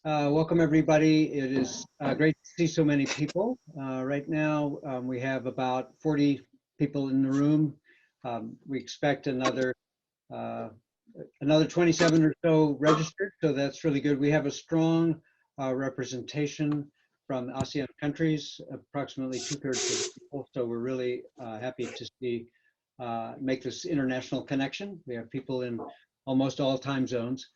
Welcome everybody. It is great to see so many people. Right now we have about 40 people in the room. We expect another 27 or so registered, so that's really good. We have a strong representation from ASEAN countries, approximately 2/3 of the people, so we're really happy to see make this international connection. We have people in almost all time zones.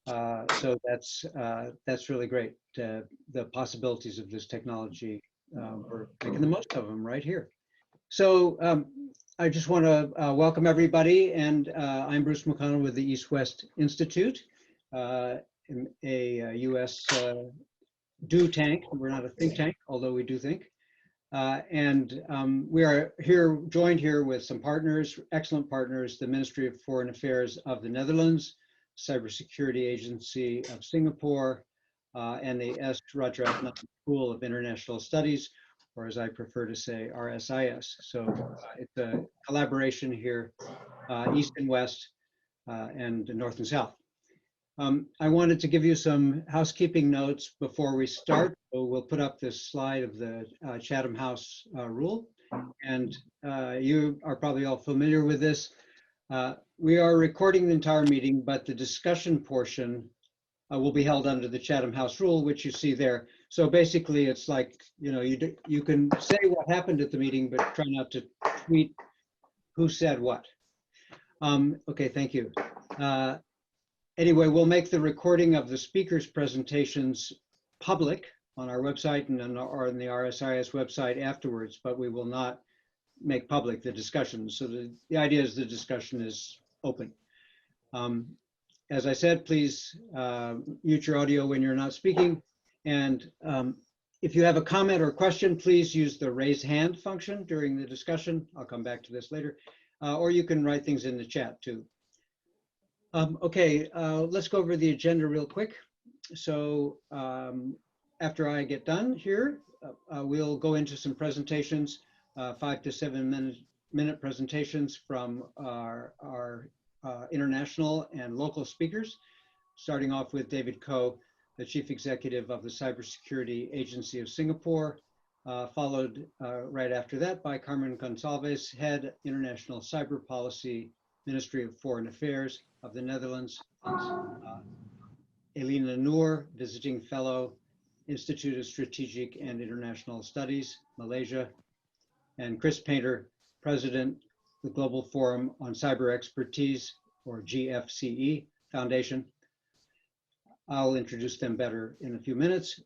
So that's really great. The possibilities of this technology, we're making the most of them right here. So I just want to welcome everybody, and I'm Bruce McConnell with the EastWest Institute, a U.S. do tank. We're not a think tank, although we do think. And we are here, joined here with some partners, excellent partners, the Ministry of Foreign Affairs of the Netherlands, Cybersecurity Agency of Singapore, and the S. Rajaratnam School of International Studies, or as I prefer to say, RSIS. So it's a collaboration here, East and West, and North and South. I wanted to give you some housekeeping notes before we start. So we'll put up this slide of the Chatham House rule, and you are probably all familiar with this. We are recording the entire meeting, but the discussion portion will be held under the Chatham House rule, which you see there. So basically, it's like, you can say what happened at the meeting, but try not to tweet who said what. Okay, thank you. Anyway, we'll make the recording of the speakers' presentations public on our website and on the RSIS website afterwards, but we will not make public the discussion. So the idea is the discussion is open. As I said, please mute your audio when you're not speaking. And if you have a comment or question, please use the raise hand function during the discussion. I'll come back to this later. Or you can write things in the chat too. Okay, let's go over the agenda real quick. So after I get done here, we'll go into some presentations, 5 to 7 minute presentations from our international and local speakers, starting off with David Koh, the Chief Executive of the Cybersecurity Agency of Singapore, followed right after that by Carmen Gonsalves, Head International Cyber Policy, Ministry of Foreign Affairs of the Netherlands, Elena Noor, Visiting Fellow, Institute of Strategic and International Studies, Malaysia, and Chris Painter, President, the Global Forum on Cyber Expertise, or GFCE Foundation. I'll introduce them better in a few minutes.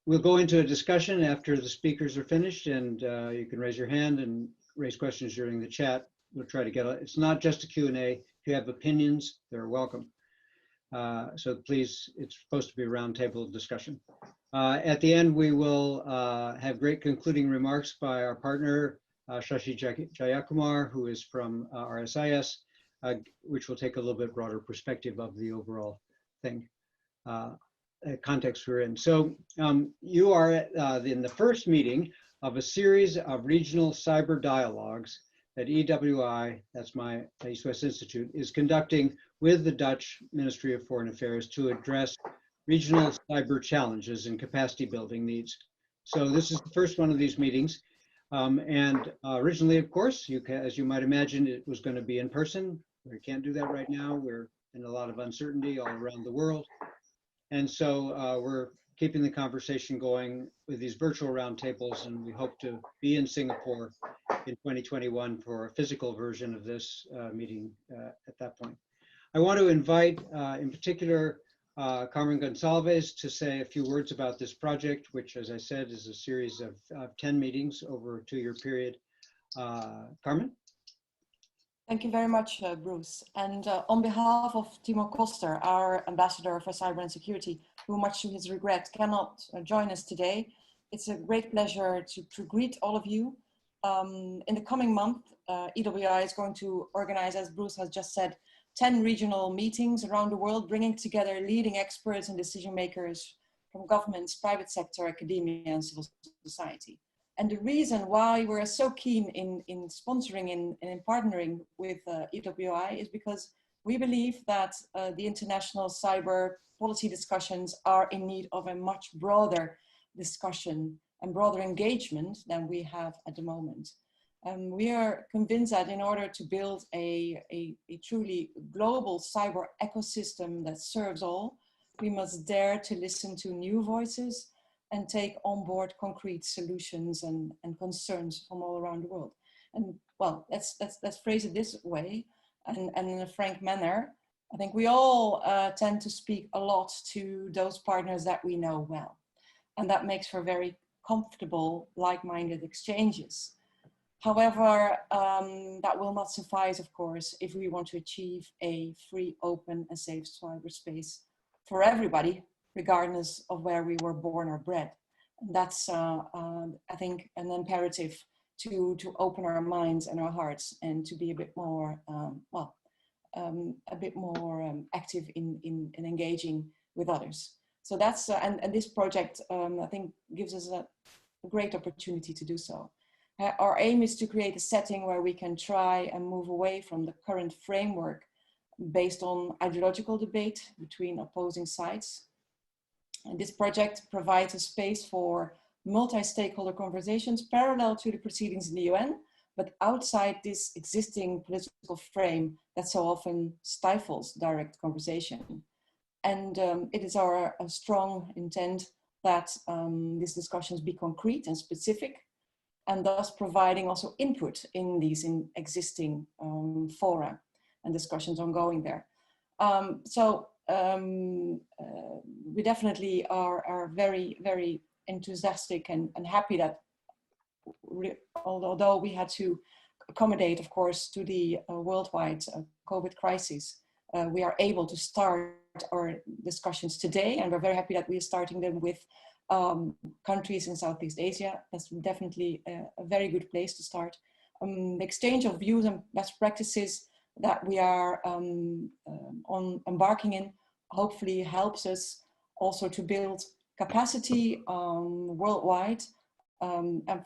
We'll go into a discussion after the speakers are finished, and you can raise your hand and raise questions during the chat. We'll try to get it's not just a Q&A. If you have opinions, they're welcome. So please, it's supposed to be a roundtable discussion. At the end, we will have great concluding remarks by our partner, Shashi Jayakumar, who is from RSIS, which will take a little bit broader perspective of the overall thing, context we're in. So you are in the first meeting of a series of regional cyber dialogues that EWI, that's my EastWest Institute, is conducting with the Dutch Ministry of Foreign Affairs to address regional cyber challenges and capacity building needs. So this is the first one of these meetings. And originally, of course, as you might imagine, it was going to be in person. We can't do that right now. We're in a lot of uncertainty all around the world. And so we're keeping the conversation going with these virtual roundtables, and we hope to be in Singapore in 2021 for a physical version of this meeting at that point. I want to invite, in particular, Carmen Gonsalves to say a few words about this project, which, as I said, is a series of 10 meetings over a 2-year period. Carmen? Thank you very much, Bruce. And on behalf of Timo Koster, our ambassador for cyber and security, who much to his regret cannot join us today, it's a great pleasure to greet all of you. In the coming month, EWI is going to organize, as Bruce has just said, 10 regional meetings around the world, bringing together leading experts and decision makers from governments, private sector, academia, and civil society. And the reason why we're so keen in sponsoring and partnering with EWI is because We believe that the international cyber policy discussions are in need of a much broader discussion and broader engagement than we have at the moment. We are convinced that in order to build a truly global cyber ecosystem that serves all, we must dare to listen to new voices and take on board concrete solutions and concerns from all around the world. And well, let's phrase it this way, and in a frank manner. I think we all tend to speak a lot to those partners that we know well. And that makes for very comfortable, like-minded exchanges. However, that will not suffice, of course, if we want to achieve a free, open, and safe cyberspace for everybody, regardless of where we were born or bred. And that's, I think, an imperative to open our minds and our hearts and to be a bit more, active in engaging with others. So that's, and this project, I think, gives us a great opportunity to do so. Our aim is to create a setting where we can try and move away from the current framework based on ideological debate between opposing sides. And this project provides a space for multi-stakeholder conversations parallel to the proceedings in the UN, but outside this existing political frame that so often stifles direct conversation. And it is our strong intent that these discussions be concrete and specific, and thus providing also input in these existing fora and discussions ongoing there. We definitely are very, very enthusiastic and happy that although we had to accommodate, of course, to the worldwide COVID crisis, we are able to start our discussions today, and we're very happy that we are starting them with countries in Southeast Asia. That's definitely a very good place to start. The exchange of views and best practices that we are embarking in hopefully helps us also to build capacity worldwide and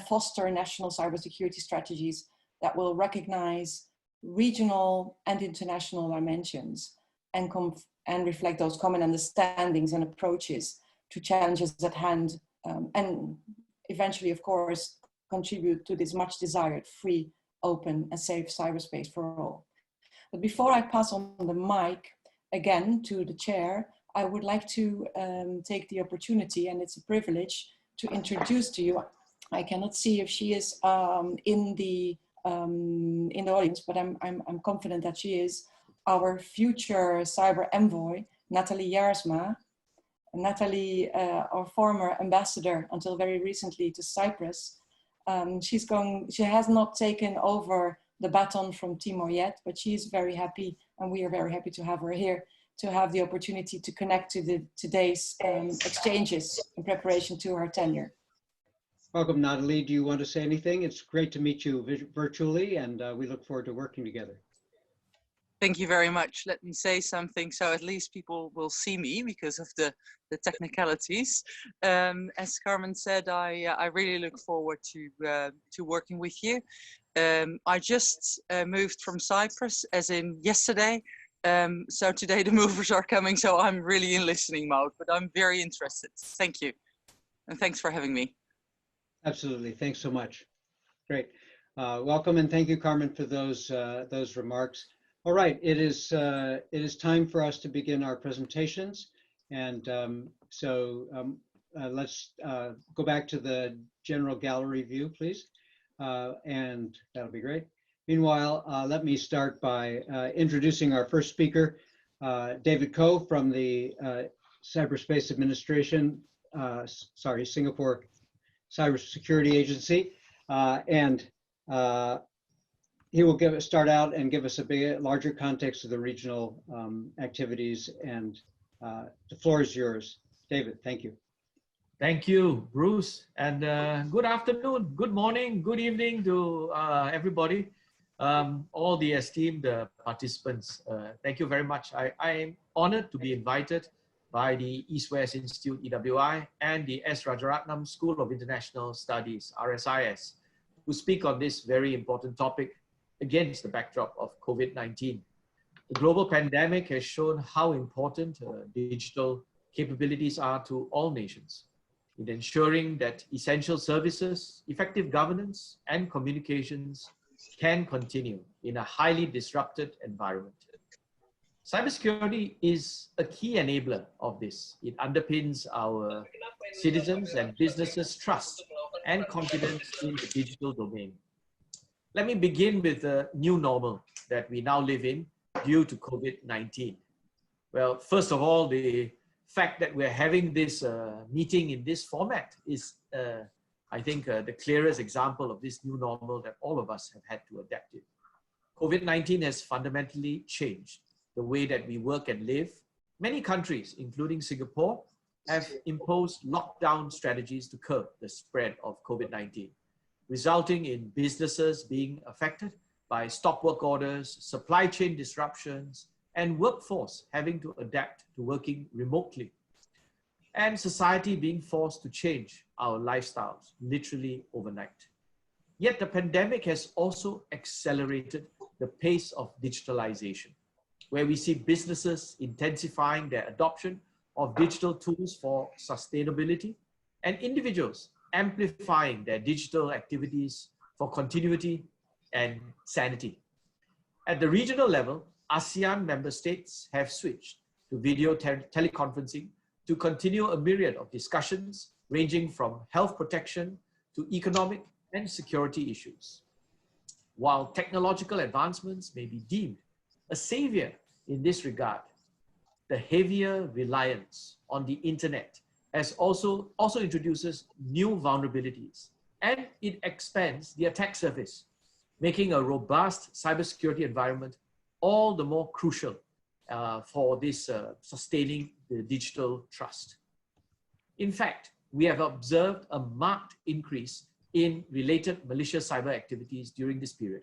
foster national cybersecurity strategies that will recognize regional and international dimensions and reflect those common understandings and approaches to challenges at hand, and eventually, of course, contribute to this much desired free, open, and safe cyberspace for all. But before I pass on the mic again to the chair, I would like to take the opportunity, and it's a privilege, to introduce to you. I cannot see if she is in the audience, but I'm confident that she is, our future cyber envoy, Natalie Yarsma. Natalie, our former ambassador until very recently to Cyprus. She has not taken over the baton from Timor yet, but she is very happy, and we are very happy to have her here to have the opportunity to connect to today's exchanges in preparation to her tenure. Welcome, Natalie. Do you want to say anything? It's great to meet you virtually, and we look forward to working together. Thank you very much. Let me say something so at least people will see me because of the technicalities. As Carmen said, I really look forward to working with you. I just moved from Cyprus, as in yesterday. So today the movers are coming, so I'm really in listening mode, but I'm very interested. Thank you. And thanks for having me. Absolutely. Thanks so much. Great. Welcome, and thank you, Carmen, for those remarks. All right, it is time for us to begin our presentations, and let's go back to the general gallery view, please, and that'll be great. Meanwhile, let me start by introducing our first speaker, David Koh from the Cyberspace Administration, Singapore Cybersecurity Agency, and he will start out and give us a larger context of the regional activities, and the floor is yours. David, thank you. Thank you, Bruce, and good afternoon, good morning, good evening to everybody, all the esteemed participants. Thank you very much. I am honored to be invited by the EastWest Institute, EWI, and the S. Rajaratnam School of International Studies, RSIS, to speak on this very important topic against the backdrop of COVID-19. The global pandemic has shown how important digital capabilities are to all nations in ensuring that essential services, effective governance, and communications can continue in a highly disrupted environment. Cybersecurity is a key enabler of this. It underpins our citizens' and businesses' trust and confidence in the digital domain. Let me begin with the new normal that we now live in due to COVID-19. Well, first of all, the fact that we're having this meeting in this format is, I think, the clearest example of this new normal that all of us have had to adapt to. COVID-19 has fundamentally changed the way that we work and live. Many countries, including Singapore, have imposed lockdown strategies to curb the spread of COVID-19, resulting in businesses being affected by stop work orders, supply chain disruptions, and workforce having to adapt to working remotely, and society being forced to change our lifestyles literally overnight. Yet the pandemic has also accelerated the pace of digitalization, where we see businesses intensifying their adoption of digital tools for sustainability and individuals amplifying their digital activities for continuity and sanity. At the regional level, ASEAN member states have switched to video teleconferencing to continue a myriad of discussions ranging from health protection to economic and security issues. While technological advancements may be deemed a savior in this regard, the heavier reliance on the internet has also introduces new vulnerabilities, and it expands the attack surface, making a robust cybersecurity environment all the more crucial for this sustaining the digital trust. In fact, we have observed a marked increase in related malicious cyber activities during this period.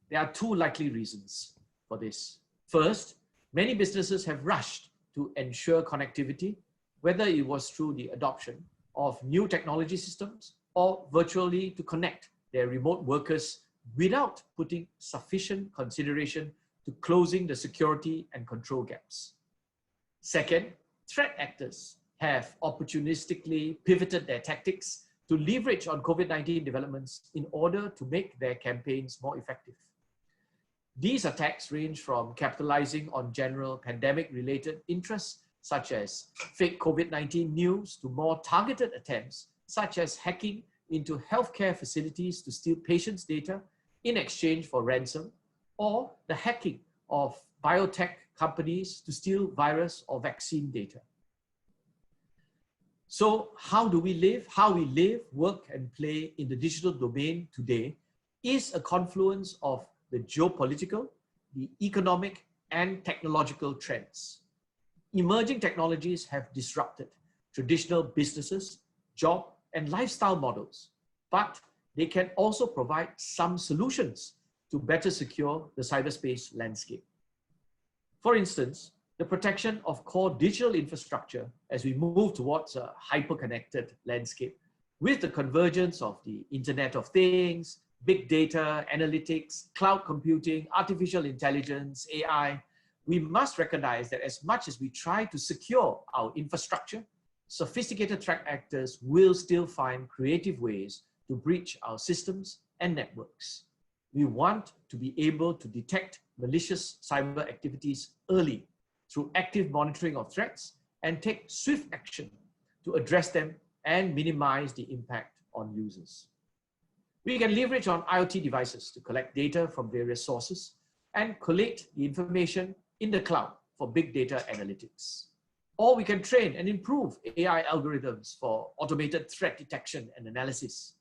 There are two likely reasons for this. First, many businesses have rushed to ensure connectivity, whether it was through the adoption of new technology systems or virtually to connect their remote workers without putting sufficient consideration to closing the security and control gaps. Second, threat actors have opportunistically pivoted their tactics to leverage on COVID-19 developments in order to make their campaigns more effective. These attacks range from capitalizing on general pandemic-related interests, such as fake COVID-19 news, to more targeted attempts, such as hacking into healthcare facilities to steal patients' data in exchange for ransom, or the hacking of biotech companies to steal virus or vaccine data. So how do we live? How we live, work, and play in the digital domain today is a confluence of the geopolitical, the economic, and technological trends. Emerging technologies have disrupted traditional businesses, job, and lifestyle models, but they can also provide some solutions to better secure the cyberspace landscape. For instance, the protection of core digital infrastructure as we move towards a hyper-connected landscape with the convergence of the Internet of Things, big data, analytics, cloud computing, artificial intelligence, AI. We must recognize that as much as we try to secure our infrastructure, sophisticated threat actors will still find creative ways to breach our systems and networks. We want to be able to detect malicious cyber activities early through active monitoring of threats and take swift action to address them and minimize the impact on users. We can leverage on IoT devices to collect data from various sources and collate the information in the cloud for big data analytics. Or we can train and improve AI algorithms for automated threat detection and analysis.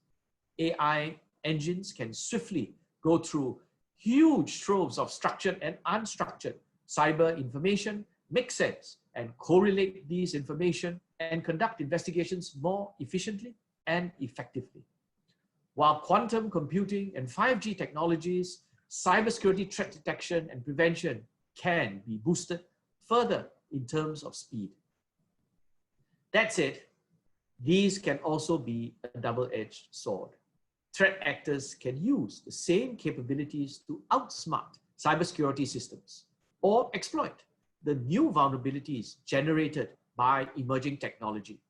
AI engines can swiftly go through huge troves of structured and unstructured cyber information, make sense and correlate these information and conduct investigations more efficiently and effectively. While quantum computing and 5G technologies, cybersecurity threat detection and prevention can be boosted further in terms of speed. That said, these can also be a double-edged sword. Threat actors can use the same capabilities to outsmart cybersecurity systems, or exploit the new vulnerabilities generated by emerging technology.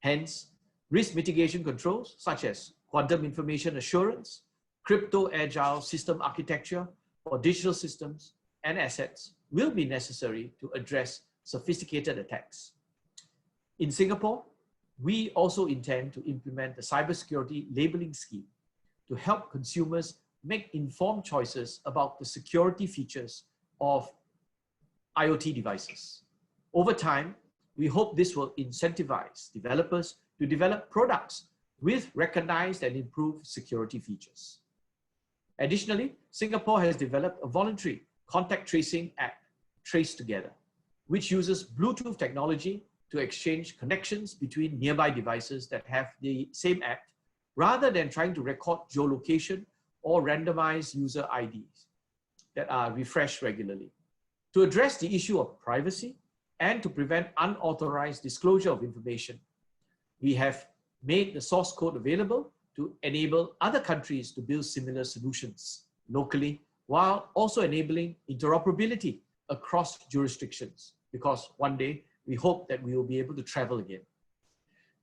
Hence, risk mitigation controls such as quantum information assurance, crypto-agile system architecture for digital systems and assets will be necessary to address sophisticated attacks. In Singapore, we also intend to implement the cybersecurity labeling scheme to help consumers make informed choices about the security features of IoT devices. Over time, we hope this will incentivize developers to develop products with recognized and improved security features. Additionally, Singapore has developed a voluntary contact tracing app, Trace Together, which uses Bluetooth technology to exchange connections between nearby devices that have the same app, rather than trying to record geolocation or randomize user IDs that are refreshed regularly. To address the issue of privacy and to prevent unauthorized disclosure of information, we have made the source code available to enable other countries to build similar solutions locally, while also enabling interoperability across jurisdictions, because one day we hope that we will be able to travel again.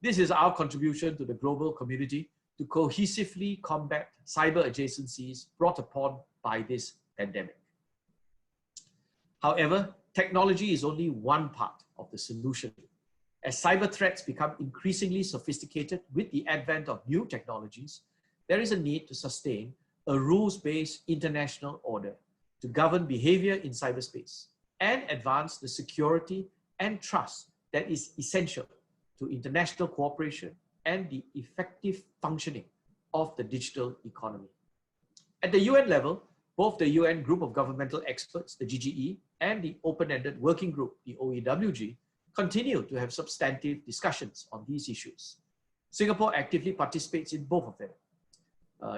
This is our contribution to the global community to cohesively combat cyber adjacencies brought upon by this pandemic. However, technology is only one part of the solution. As cyber threats become increasingly sophisticated with the advent of new technologies, there is a need to sustain a rules-based international order to govern behavior in cyberspace and advance the security and trust that is essential to international cooperation and the effective functioning of the digital economy. At the UN level, both the UN Group of Governmental Experts, the GGE, and the Open-Ended Working Group, the OEWG, continue to have substantive discussions on these issues. Singapore actively participates in both of them.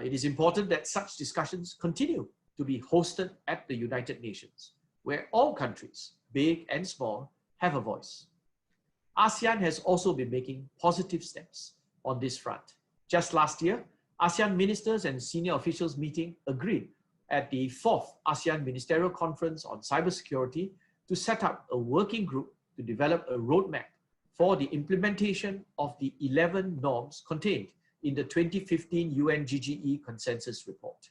It is important that such discussions continue to be hosted at the United Nations, where all countries, big and small, have a voice. ASEAN has also been making positive steps on this front. Just last year, ASEAN ministers and senior officials meeting agreed at the 4th ASEAN Ministerial Conference on Cybersecurity to set up a working group to develop a roadmap for the implementation of the 11 norms contained in the 2015 UN GGE Consensus Report.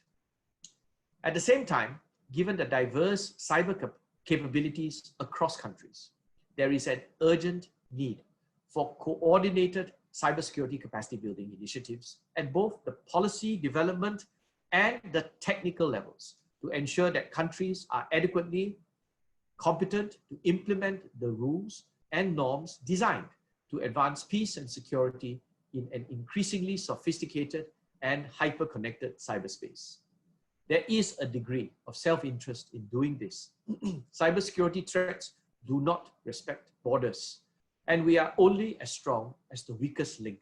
At the same time, given the diverse cyber capabilities across countries, there is an urgent need for coordinated cybersecurity capacity building initiatives at both the policy development and the technical levels to ensure that countries are adequately competent to implement the rules and norms designed to advance peace and security in an increasingly sophisticated and hyper-connected cyberspace. There is a degree of self-interest in doing this. Cybersecurity threats do not respect borders, and we are only as strong as the weakest link.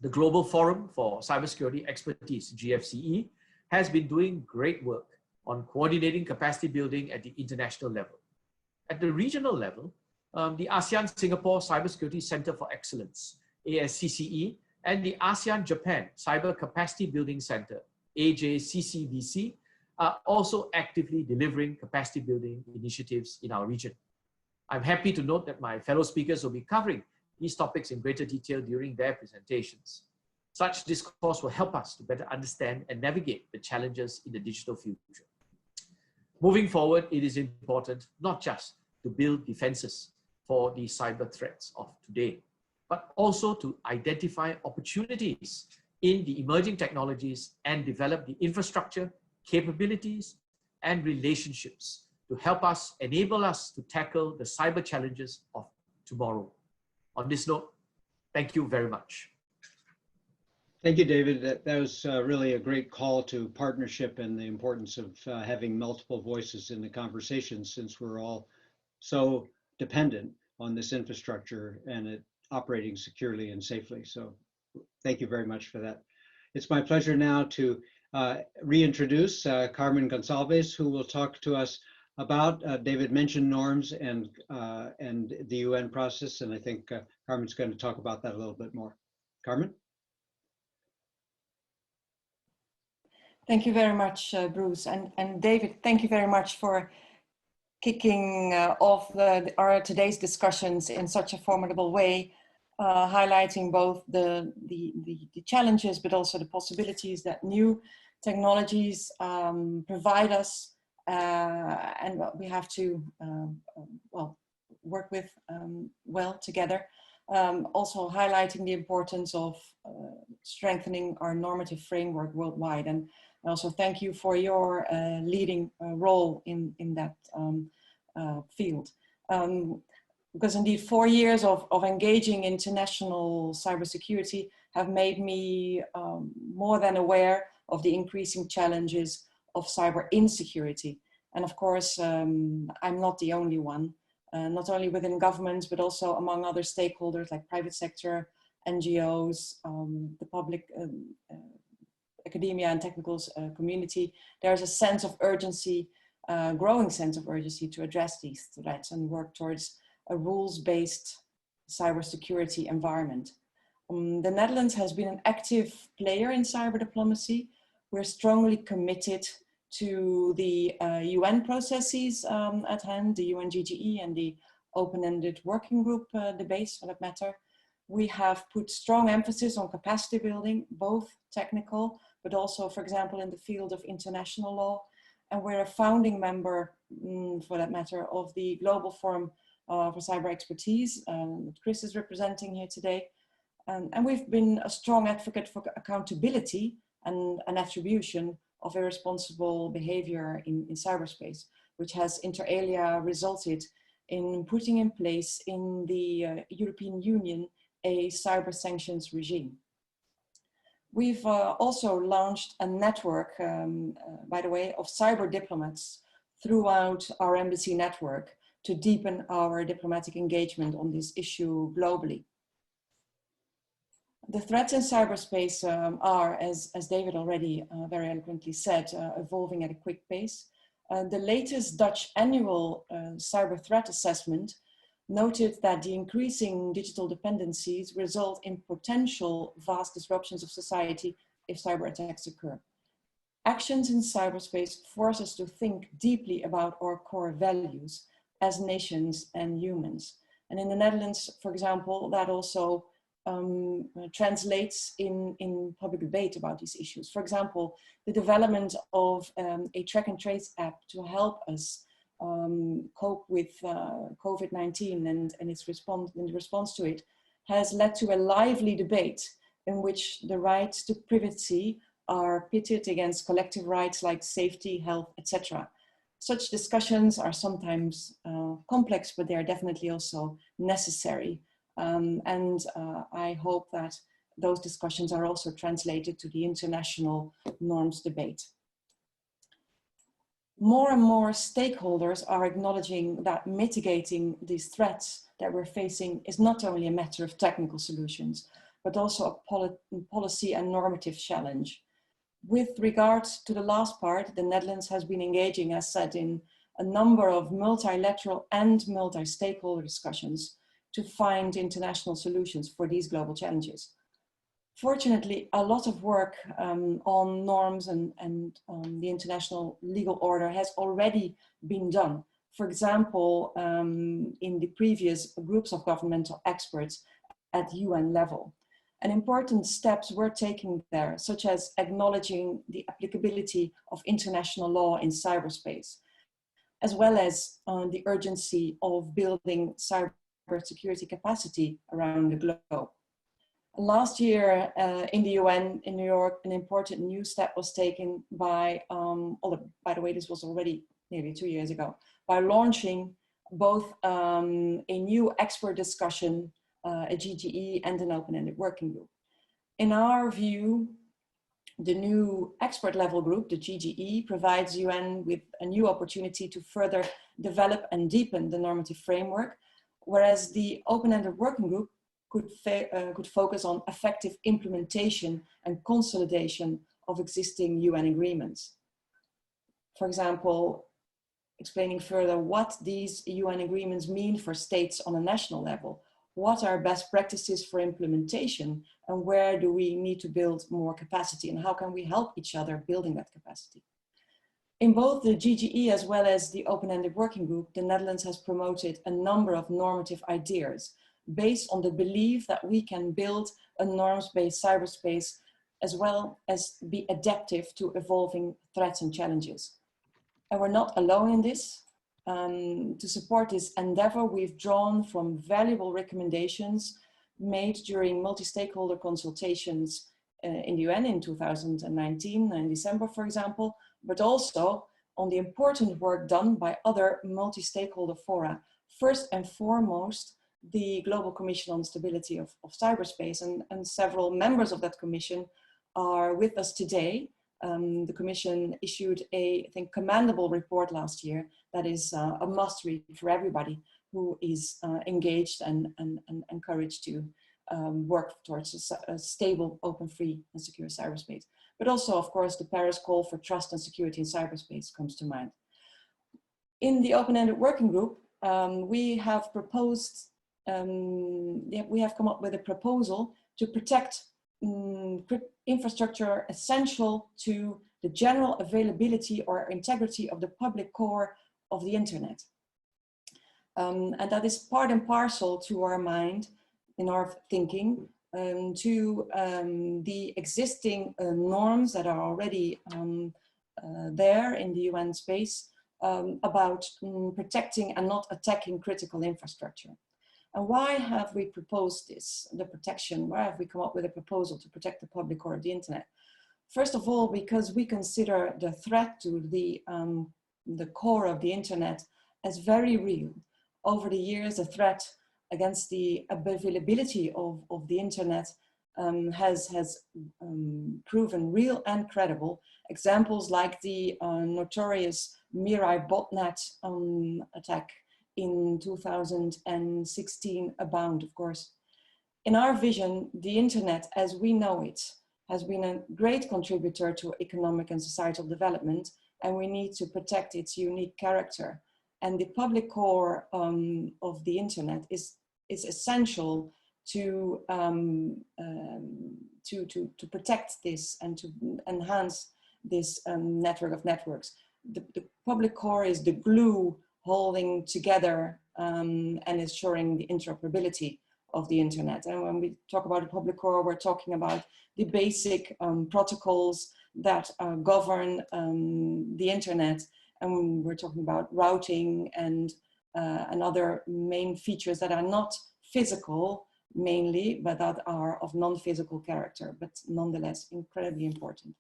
The Global Forum for Cybersecurity Expertise, Gfce, has been doing great work on coordinating capacity building at the international level. At the regional level, the ASEAN-Singapore Cybersecurity Center for Excellence, ASCCE, and the ASEAN-Japan Cyber Capacity Building Center, AJCCBC, are also actively delivering capacity building initiatives in our region. I'm happy to note that my fellow speakers will be covering these topics in greater detail during their presentations. Such discourse will help us to better understand and navigate the challenges in the digital future. Moving forward, it is important not just to build defenses for the cyber threats of today, but also to identify opportunities in the emerging technologies and develop the infrastructure, capabilities, and relationships to help us, enable us to tackle the cyber challenges of tomorrow. On this note, thank you very much. Thank you, David. That was really a great call to partnership and the importance of having multiple voices in the conversation, since we're all so dependent on this infrastructure and it operating securely and safely. So thank you very much for that. It's my pleasure now to reintroduce Carmen Gonsalves, who will talk to us about, David mentioned norms and the UN process, and I think Carmen's going to talk about that a little bit more. Carmen? Thank you very much, Bruce. And David, thank you very much for kicking off our today's discussions in such a formidable way, highlighting both the challenges, but also the possibilities that new technologies provide us, and what we have to well, work with well together. Also highlighting the importance of strengthening our normative framework worldwide. And I also thank you for your leading role in that field. Because indeed 4 years of engaging international cybersecurity have made me more than aware of the increasing challenges of cyber insecurity. And of course, I'm not the only one. Not only within governments, but also among other stakeholders like private sector, NGOs, the public, academia and technical community. There's a sense of urgency, growing sense of urgency to address these threats and work towards a rules-based cybersecurity environment. The Netherlands has been an active player in cyber diplomacy. We're strongly committed to the UN processes at hand, the UN GGE and the open-ended working group debates for that matter. We have put strong emphasis on capacity building, both technical, but also, for example, in the field of international law. And we're a founding member, for that matter, of the Global Forum for Cyber Expertise that Chris is representing here today. And we've been a strong advocate for accountability and an attribution of irresponsible behavior in cyberspace, which has inter alia resulted in putting in place in the European Union a cyber sanctions regime. We've also launched a network, by the way, of cyber diplomats throughout our embassy network to deepen our diplomatic engagement on this issue globally. The threats in cyberspace are, as David already very eloquently said, evolving at a quick pace. The latest Dutch annual cyber threat assessment noted that the increasing digital dependencies result in potential vast disruptions of society if cyber attacks occur. Actions in cyberspace force us to think deeply about our core values as nations and humans. And in the Netherlands, for example, that also translates in public debate about these issues. For example, the development of a track and trace app to help us cope with COVID-19 and its response to it has led to a lively debate in which the rights to privacy are pitted against collective rights like safety, health, etc. Such discussions are sometimes complex, but they are definitely also necessary. I hope that those discussions are also translated to the international norms debate. More and more stakeholders are acknowledging that mitigating these threats that we're facing is not only a matter of technical solutions, but also a policy and normative challenge. With regards to the last part, the Netherlands has been engaging, as said, in a number of multilateral and multi-stakeholder discussions to find international solutions for these global challenges. Fortunately, a lot of work on norms and the international legal order has already been done. For example, in the previous groups of governmental experts at UN level. And important steps were taken there, such as acknowledging the applicability of international law in cyberspace, as well as the urgency of building cybersecurity capacity around the globe. Last year in the UN in New York, an important new step was taken by, by the way, this was already nearly 2 years ago, by launching both a new expert discussion, a GGE and an open-ended working group. In our view, the new expert level group, the GGE, provides UN with a new opportunity to further develop and deepen the normative framework, whereas the open-ended working group could focus on effective implementation and consolidation of existing UN agreements. For example, explaining further what these UN agreements mean for states on a national level, what are best practices for implementation, and where do we need to build more capacity, and how can we help each other building that capacity. In both the GGE as well as the open-ended working group, the Netherlands has promoted a number of normative ideas based on the belief that we can build a norms-based cyberspace as well as be adaptive to evolving threats and challenges. And we're not alone in this. To support this endeavor, we've drawn from valuable recommendations made during multi-stakeholder consultations in the UN in 2019 in December, for example, but also on the important work done by other multi-stakeholder fora. First and foremost, the Global Commission on Stability of Cyberspace, and several members of that commission are with us today. The Commission issued a, I think, commendable report last year that is a must read for everybody who is engaged and encouraged to work towards a stable, open, free, and secure cyberspace. But also, of course, the Paris call for trust and security in cyberspace comes to mind. In the open-ended working group, we have proposed, we have come up with a proposal to protect infrastructure essential to the general availability or integrity of the public core of the internet. And that is part and parcel to our mind, in our thinking, to the existing norms that are already there in the UN space about protecting and not attacking critical infrastructure. And why have we proposed this, the protection? Why have we come up with a proposal to protect the public core of the internet? First of all, because we consider the threat to the core of the internet as very real. Over the years, the threat against the availability of the internet has proven real and credible. Examples like the notorious Mirai botnet attack in 2016 abound, of course. In our vision, the internet as we know it has been a great contributor to economic and societal development, and we need to protect its unique character. And the public core of the internet is essential to protect this and to enhance this network of networks. The public core is the glue holding together and ensuring the interoperability of the internet. And when we talk about the public core, we're talking about the basic protocols that govern the internet. And we're talking about routing and other main features that are not physical mainly, but that are of non-physical character, but nonetheless incredibly important.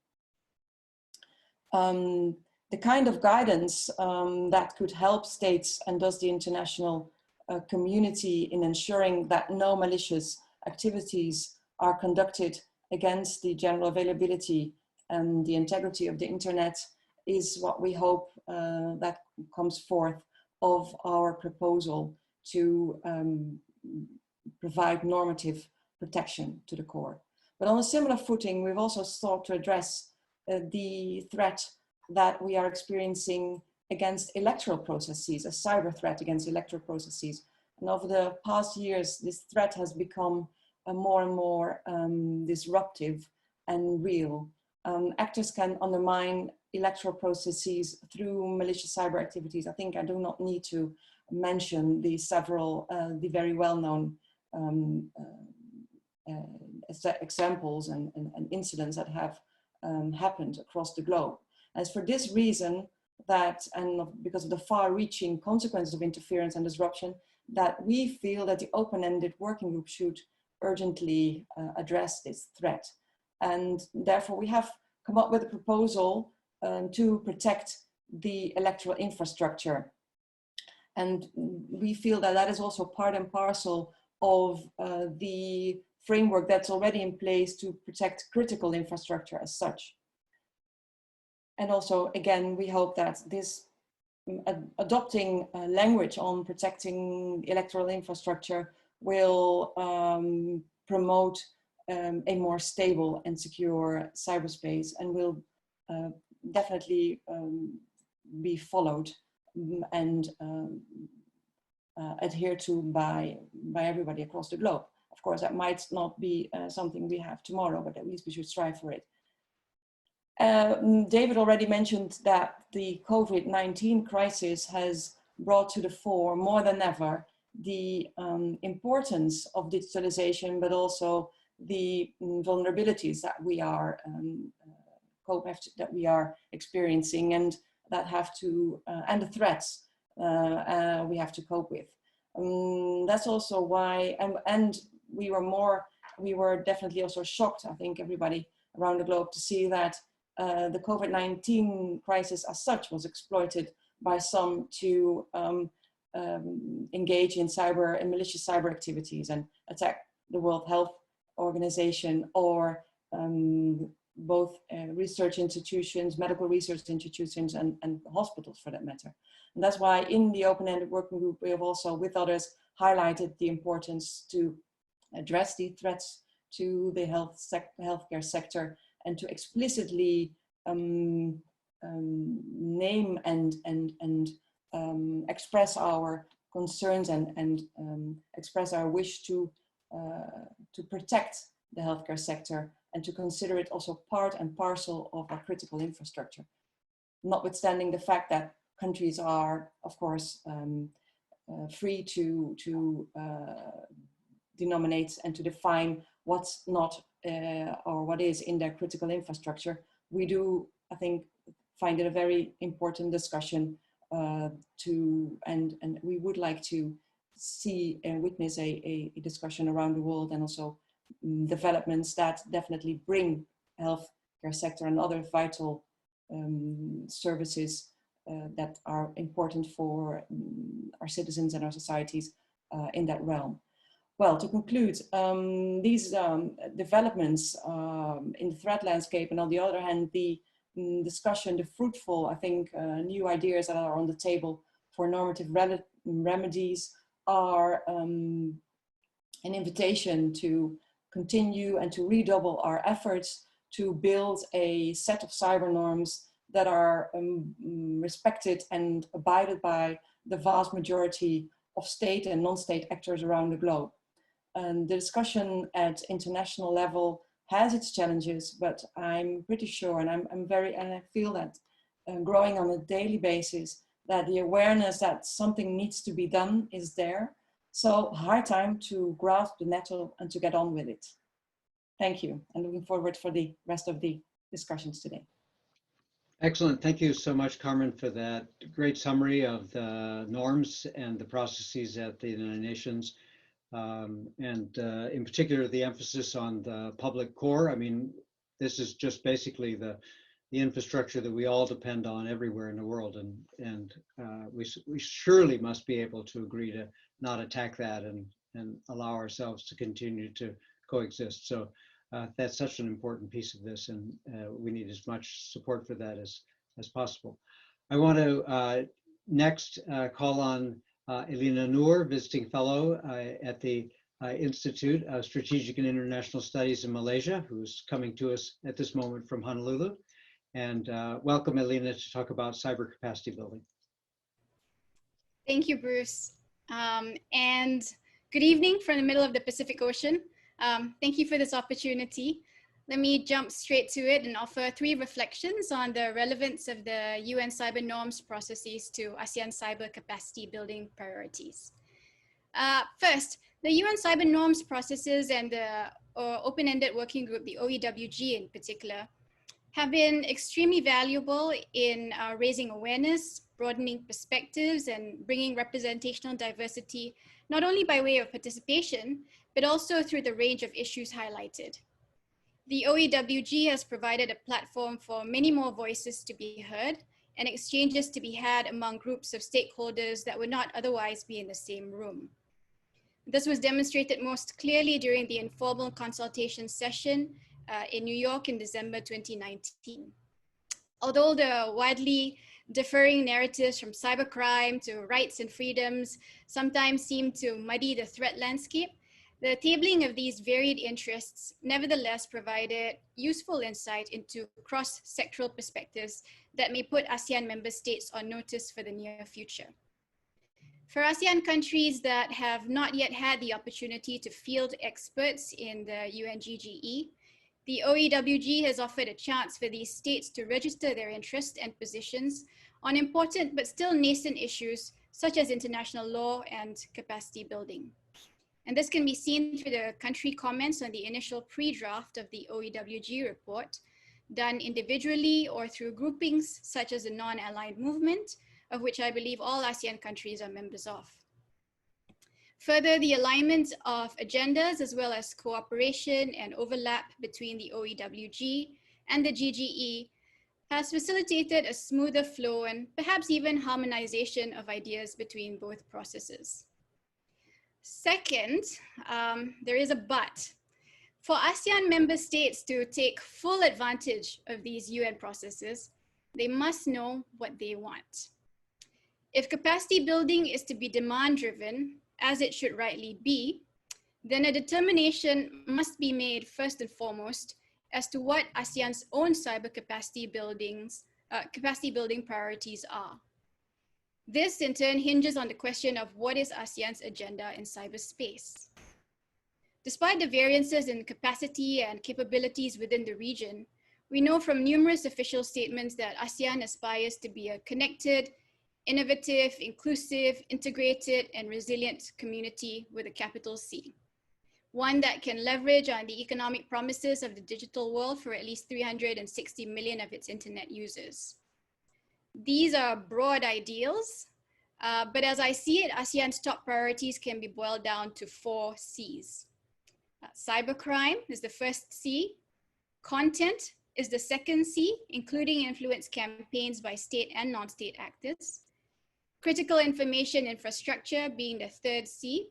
The kind of guidance that could help states and thus the international community in ensuring that no malicious activities are conducted against the general availability and the integrity of the internet is what we hope that comes forth of our proposal to provide normative protection to the core. But on a similar footing, we've also sought to address the threat that we are experiencing against electoral processes, a cyber threat against electoral processes. And over the past years, this threat has become more and more disruptive and real. Actors can undermine electoral processes through malicious cyber activities. I think I do not need to mention the several, the very well-known examples and incidents that have happened across the globe. As for this reason, that, and because of the far-reaching consequences of interference and disruption, that we feel that the open-ended working group should urgently address this threat. And therefore we have come up with a proposal to protect the electoral infrastructure. And we feel that that is also part and parcel of the framework that's already in place to protect critical infrastructure as such. And also, again, we hope that this adopting language on protecting electoral infrastructure will promote a more stable and secure cyberspace and will definitely be followed and adhered to by everybody across the globe. Of course, that might not be something we have tomorrow, but at least we should strive for it. David already mentioned that the COVID-19 crisis has brought to the fore more than ever the importance of digitalization, but also the vulnerabilities that we are experiencing, and that have to and the threats we have to cope with. That's also why, and we were definitely also shocked, I think everybody around the globe, to see that the COVID-19 crisis as such was exploited by some to engage in malicious cyber activities and attack the World Health Organization or both research institutions, medical research institutions, and hospitals for that matter. And that's why in the open-ended working group, we have also with others highlighted the importance to address the threats to the healthcare sector and to explicitly name and express our concerns and express our wish to protect the healthcare sector and to consider it also part and parcel of our critical infrastructure. Notwithstanding the fact that countries are, of course, free to denominate and to define what's not or what is in their critical infrastructure, we do, I think, find it a very important discussion and we would like to see and witness a discussion around the world, and also developments that definitely bring healthcare sector and other vital services that are important for our citizens and our societies in that realm. Well, to conclude, these developments in the threat landscape, and on the other hand, the discussion, the fruitful, I think, new ideas that are on the table for normative remedies are an invitation to continue and to redouble our efforts to build a set of cyber norms that are respected and abided by the vast majority of state and non-state actors around the globe. And the discussion at international level has its challenges, but I'm pretty sure, and I feel that growing on a daily basis, that the awareness that something needs to be done is there. So high time to grasp the nettle and to get on with it. Thank you, and looking forward for the rest of the discussions today. Excellent. Thank you so much, Carmen, for that great summary of the norms and the processes at the United Nations. In particular, the emphasis on the public core. I mean, this is just basically the infrastructure that we all depend on everywhere in the world, and we surely must be able to agree to not attack that and allow ourselves to continue to coexist. So that's such an important piece of this, and we need as much support for that as possible. I want to next call on Elina Noor, visiting fellow at the Institute of Strategic and International Studies in Malaysia, who's coming to us at this moment from Honolulu. And welcome, Elina, to talk about cyber capacity building. Thank you, Bruce. And good evening from the middle of the Pacific Ocean. Thank you for this opportunity. Let me jump straight to it and offer 3 reflections on the relevance of the UN cyber norms processes to ASEAN cyber capacity building priorities. First, the UN cyber norms processes and the open-ended working group, the OEWG in particular, have been extremely valuable in raising awareness, broadening perspectives, and bringing representational diversity, not only by way of participation, but also through the range of issues highlighted. The OEWG has provided a platform for many more voices to be heard and exchanges to be had among groups of stakeholders that would not otherwise be in the same room. This was demonstrated most clearly during the informal consultation session in New York in December 2019. Although the widely differing narratives from cybercrime to rights and freedoms sometimes seem to muddy the threat landscape, the tabling of these varied interests nevertheless provided useful insight into cross-sectoral perspectives that may put ASEAN member states on notice for the near future. For ASEAN countries that have not yet had the opportunity to field experts in the UNGGE, the OEWG has offered a chance for these states to register their interest and positions on important but still nascent issues such as international law and capacity building. And this can be seen through the country comments on the initial pre-draft of the OEWG report, done individually or through groupings such as the non-aligned movement, of which I believe all ASEAN countries are members of. Further, the alignment of agendas as well as cooperation and overlap between the OEWG and the GGE has facilitated a smoother flow and perhaps even harmonization of ideas between both processes. Second, there is a but. For ASEAN member states to take full advantage of these UN processes, they must know what they want. If capacity building is to be demand-driven, as it should rightly be, then a determination must be made first and foremost as to what ASEAN's own cyber capacity building priorities are. This in turn hinges on the question of what is ASEAN's agenda in cyberspace. Despite the variances in capacity and capabilities within the region, we know from numerous official statements that ASEAN aspires to be a connected, innovative, inclusive, integrated, and resilient community with a capital C. One that can leverage on the economic promises of the digital world for at least 360 million of its internet users. These are broad ideals, but as I see it, ASEAN's top priorities can be boiled down to 4 C's. Cybercrime is the first C. Content is the second C, including influence campaigns by state and non-state actors. Critical information infrastructure being the third C,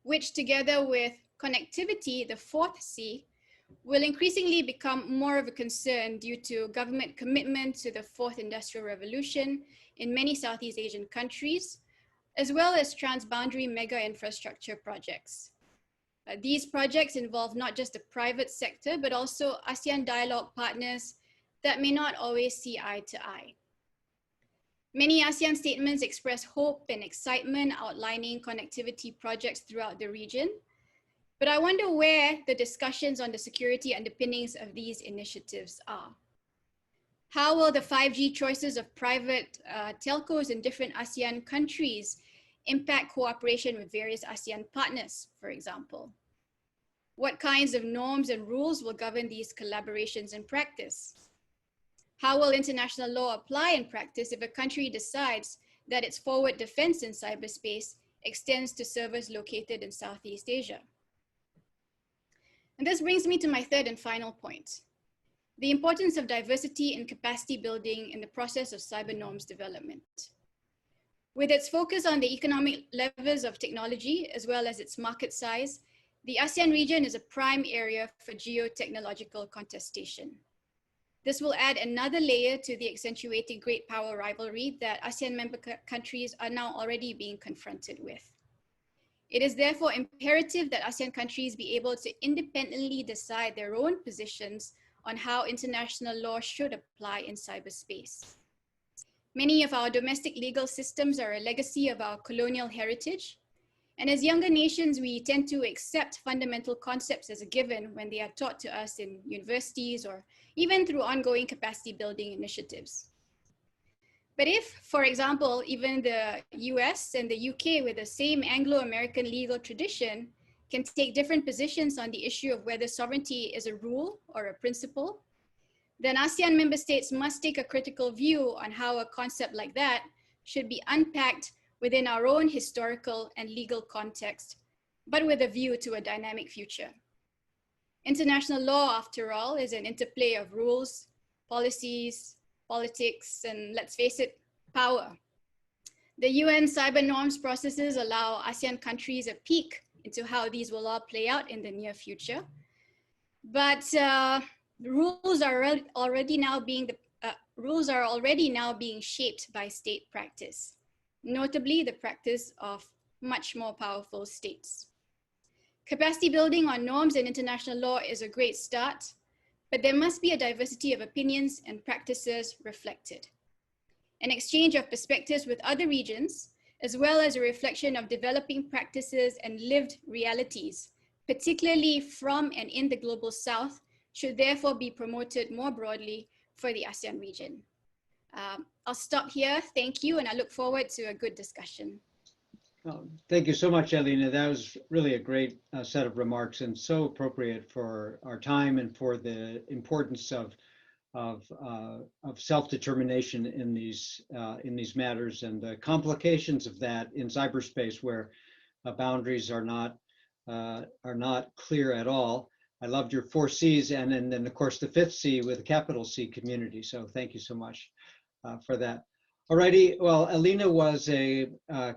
which together with connectivity, the fourth C, will increasingly become more of a concern due to government commitment to the fourth industrial revolution in many Southeast Asian countries, as well as transboundary mega infrastructure projects. These projects involve not just the private sector, but also ASEAN dialogue partners that may not always see eye to eye. Many ASEAN statements express hope and excitement outlining connectivity projects throughout the region, but I wonder where the discussions on the security underpinnings of these initiatives are. How will the 5G choices of private telcos in different ASEAN countries impact cooperation with various ASEAN partners, for example? What kinds of norms and rules will govern these collaborations in practice? How will international law apply in practice if a country decides that its forward defense in cyberspace extends to servers located in Southeast Asia? And this brings me to my third and final point, the importance of diversity and capacity building in the process of cyber norms development. With its focus on the economic levers of technology, as well as its market size, the ASEAN region is a prime area for geotechnological contestation. This will add another layer to the accentuated great power rivalry that ASEAN member countries are now already being confronted with. It is therefore imperative that ASEAN countries be able to independently decide their own positions on how international law should apply in cyberspace. Many of our domestic legal systems are a legacy of our colonial heritage. And as younger nations, we tend to accept fundamental concepts as a given when they are taught to us in universities or even through ongoing capacity building initiatives. But if, for example, even the US and the UK with the same Anglo-American legal tradition can take different positions on the issue of whether sovereignty is a rule or a principle, then ASEAN member states must take a critical view on how a concept like that should be unpacked within our own historical and legal context, but with a view to a dynamic future. International law, after all, is an interplay of rules, policies, politics, and let's face it, power. The UN cyber norms processes allow ASEAN countries a peek into how these will all play out in the near future. But rules are already now being shaped by state practice, notably the practice of much more powerful states. Capacity building on norms and international law is a great start, but there must be a diversity of opinions and practices reflected. An exchange of perspectives with other regions, as well as a reflection of developing practices and lived realities, particularly from and in the global south, should therefore be promoted more broadly for the ASEAN region. I'll stop here. Thank you, and I look forward to a good discussion. Thank you so much, Alina. That was really a great set of remarks and so appropriate for our time and for the importance of self-determination in these matters and the complications of that in cyberspace, where boundaries are not clear at all. I loved your 4 C's, and then of course the 5th C with a capital C, community. So thank you so much for that. Alrighty, well, Alina was a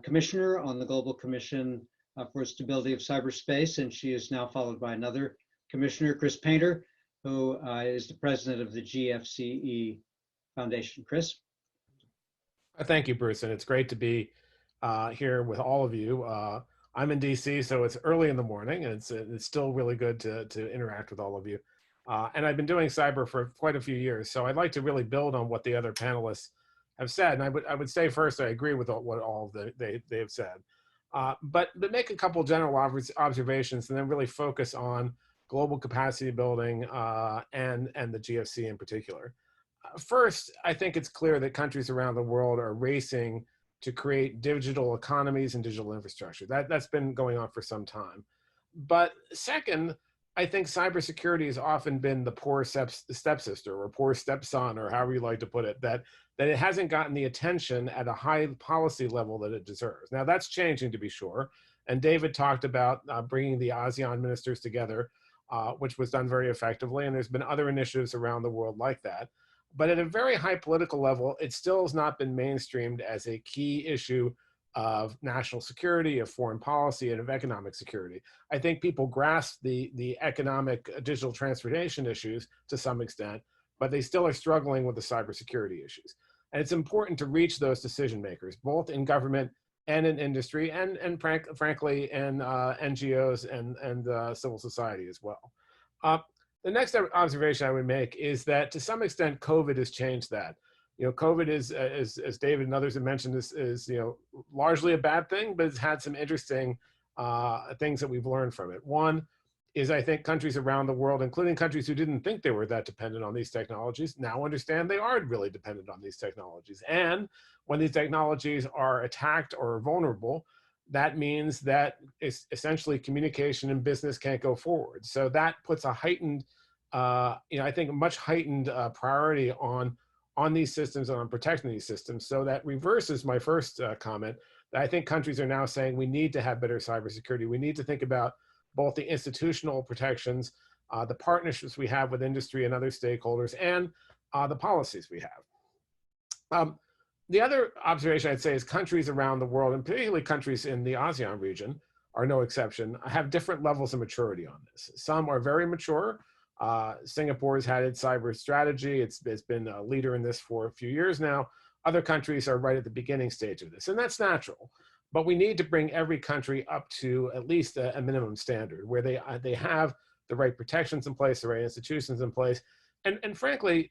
commissioner on the Global Commission for Stability of Cyberspace, and she is now followed by another commissioner, Chris Painter, who is the president of the Gfce Foundation. Chris? Thank you, Bruce, and it's great to be here with all of you. I'm in DC, so it's early in the morning, and it's still really good to interact with all of you. And I've been doing cyber for quite a few years, so I'd like to really build on what the other panelists have said. And I would say first, I agree with what all they have said, but make a couple general observations and then really focus on global capacity building and the GFC in particular. First, I think it's clear that countries around the world are racing to create digital economies and digital infrastructure. That's been going on for some time. But second, I think cybersecurity has often been the poor stepsister or poor stepson, or however you like to put it, that it hasn't gotten the attention at a high policy level that it deserves. Now that's changing, to be sure. And David talked about bringing the ASEAN ministers together, which was done very effectively. And there's been other initiatives around the world like that. But at a very high political level, it still has not been mainstreamed as a key issue of national security, of foreign policy, and of economic security. I think people grasp the economic digital transformation issues to some extent, but they still are struggling with the cybersecurity issues. And it's important to reach those decision makers, both in government and in industry, and frankly, in NGOs and civil society as well. The next observation I would make is that to some extent, COVID has changed that. You know, COVID is, as David and others have mentioned, is largely a bad thing, but it's had some interesting things that we've learned from it. One is, I think, countries around the world, including countries who didn't think they were that dependent on these technologies, now understand they are really dependent on these technologies. And when these technologies are attacked or vulnerable, that means that it's essentially communication and business can't go forward. So that puts a heightened, I think a much heightened priority on these systems and on protecting these systems. So that reverses my first comment, that I think countries are now saying we need to have better cybersecurity. We need to think about both the institutional protections, the partnerships we have with industry and other stakeholders, and the policies we have. The other observation I'd say is countries around the world, and particularly countries in the ASEAN region, are no exception, have different levels of maturity on this. Some are very mature. Singapore has had its cyber strategy. It's been a leader in this for a few years now. Other countries are right at the beginning stage of this, and that's natural. But we need to bring every country up to at least a minimum standard where they have the right protections in place, the right institutions in place. And frankly,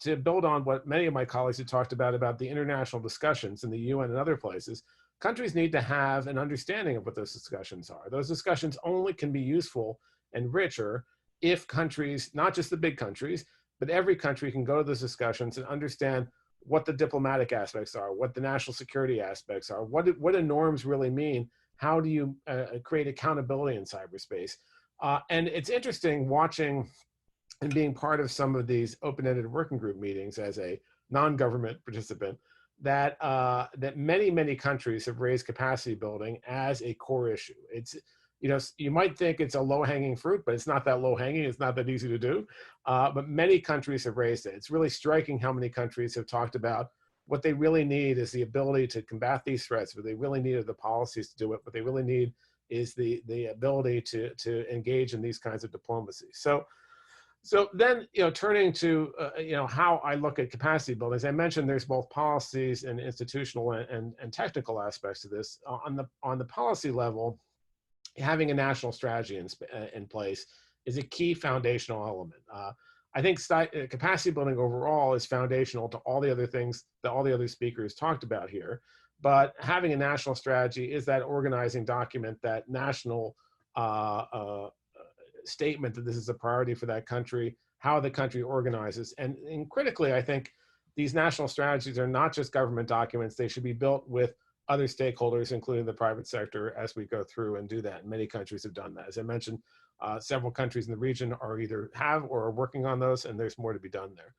to build on what many of my colleagues have talked about the international discussions in the UN and other places, countries need to have an understanding of what those discussions are. Those discussions only can be useful and richer if countries, not just the big countries, but every country can go to those discussions and understand what the diplomatic aspects are, what the national security aspects are, what do norms really mean, how do you create accountability in cyberspace. And it's interesting watching and being part of some of these open-ended working group meetings as a non-government participant, that many countries have raised capacity building as a core issue. It's, you might think it's a low-hanging fruit, but it's not that low-hanging. It's not that easy to do. But many countries have raised it. It's really striking how many countries have talked about what they really need is the ability to combat these threats. What they really need are the policies to do it. What they really need is the ability to engage in these kinds of diplomacy. So then, turning to, how I look at capacity building, as I mentioned, there's both policies and institutional and technical aspects to this. On the policy level, having a national strategy in place is a key foundational element. I think capacity building overall is foundational to all the other things that all the other speakers talked about here. But having a national strategy is that organizing document, that national statement that this is a priority for that country, how the country organizes. And critically, I think these national strategies are not just government documents. They should be built with other stakeholders, including the private sector, as we go through and do that. And many countries have done that. As I mentioned, several countries in the region are either have or are working on those, and there's more to be done there.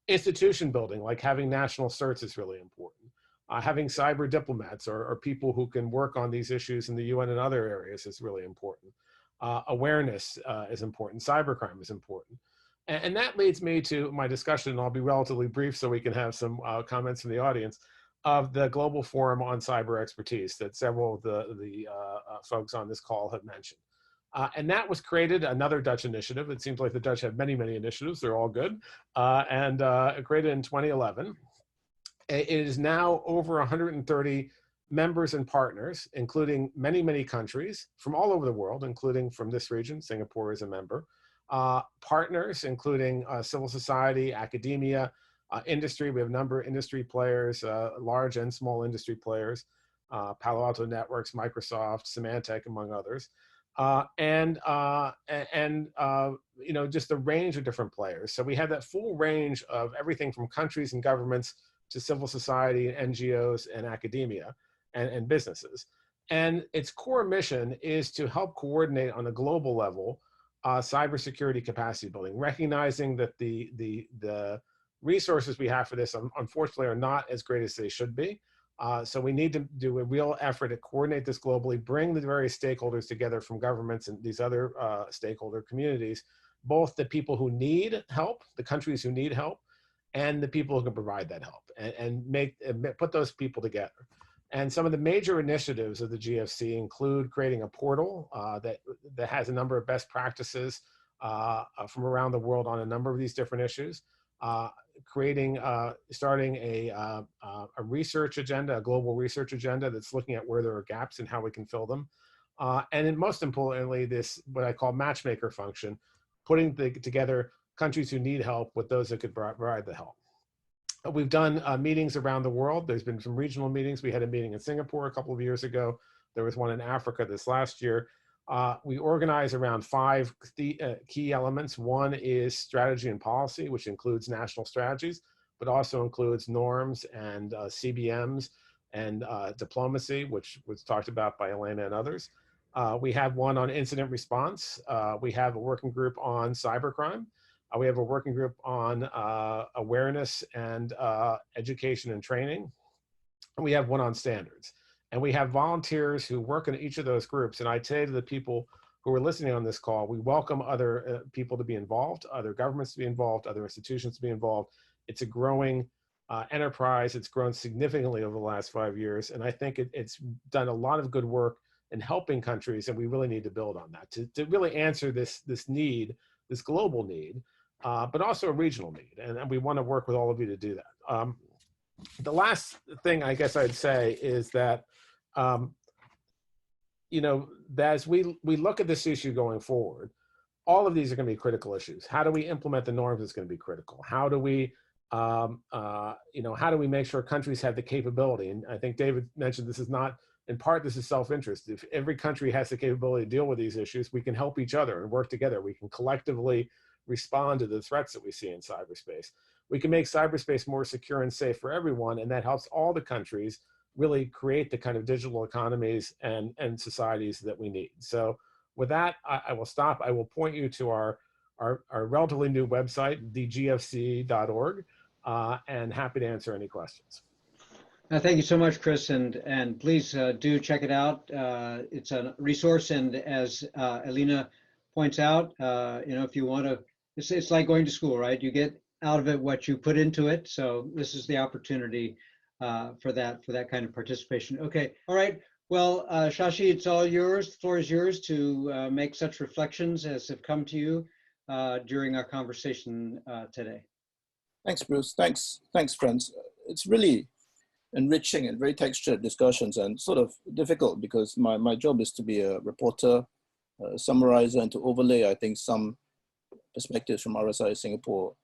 Institution building, like having national certs, is really important. Having cyber diplomats or people who can work on these issues in the UN and other areas is really important. Awareness is important. Cybercrime is important. And that leads me to my discussion, and I'll be relatively brief so we can have some comments from the audience, of the Global Forum on Cyber Expertise that several of the folks on this call have mentioned. And that was created, another Dutch initiative. It seems like the Dutch have many, many initiatives. They're all good. And created in 2011. It is now over 130 members and partners, including many, many countries from all over the world, including from this region. Singapore is a member. Partners, including civil society, academia, industry. We have a number of industry players, large and small industry players, Palo Alto Networks, Microsoft, Symantec, among others. You know, just a range of different players. So we have that full range of everything from countries and governments to civil society, NGOs, and academia, and businesses. And its core mission is to help coordinate on a global level cybersecurity capacity building, recognizing that the resources we have for this, unfortunately, are not as great as they should be. So we need to do a real effort to coordinate this globally, bring the various stakeholders together from governments and these other stakeholder communities, both the people who need help, the countries who need help, and the people who can provide that help, and put those people together. And some of the major initiatives of the GFC include creating a portal that has a number of best practices from around the world on a number of these different issues, starting a research agenda, a global research agenda that's looking at where there are gaps and how we can fill them. And then most importantly, this, what I call matchmaker function, putting together countries who need help with those that could provide the help. We've done meetings around the world. There's been some regional meetings. We had a meeting in Singapore a couple of years ago. There was one in Africa this last year. We organize around 5 key elements. One is strategy and policy, which includes national strategies, but also includes norms and CBMs and diplomacy, which was talked about by Elena and others. We have one on incident response. We have a working group on cybercrime. We have a working group on awareness and education and training. And we have one on standards. And we have volunteers who work in each of those groups. And I say to the people who are listening on this call, we welcome other people to be involved, other governments to be involved, other institutions to be involved. It's a growing enterprise. It's grown significantly over the last 5 years. And I think it's done a lot of good work in helping countries. And we really need to build on that to really answer this need, this global need, but also a regional need. And we want to work with all of you to do that. The last thing I guess I'd say is that, you know, as we look at this issue going forward, all of these are going to be critical issues. How do we implement the norms is going to be critical. How do we, you know, how do we make sure countries have the capability? And I think David mentioned this is not, in part, this is self-interest. If every country has the capability to deal with these issues, we can help each other and work together. We can collectively respond to the threats that we see in cyberspace. We can make cyberspace more secure and safe for everyone, and that helps all the countries really create the kind of digital economies and societies that we need. So with that, I will stop. I will point you to our relatively new website, thegfc.org, and happy to answer any questions. Thank you so much, Chris, and please do check it out. It's a resource, and as Elena points out, you know, if you want to, it's like going to school, right? You get out of it what you put into it. So this is the opportunity for that kind of participation. Okay, all right. Well, Shashi, it's all yours. The floor is yours to make such reflections as have come to you during our conversation today. Thanks, Bruce. Thanks, friends. It's really enriching and very textured discussions, and sort of difficult because my job is to be a reporter, a summarizer, and to overlay, I think, some perspectives from RSI Singapore.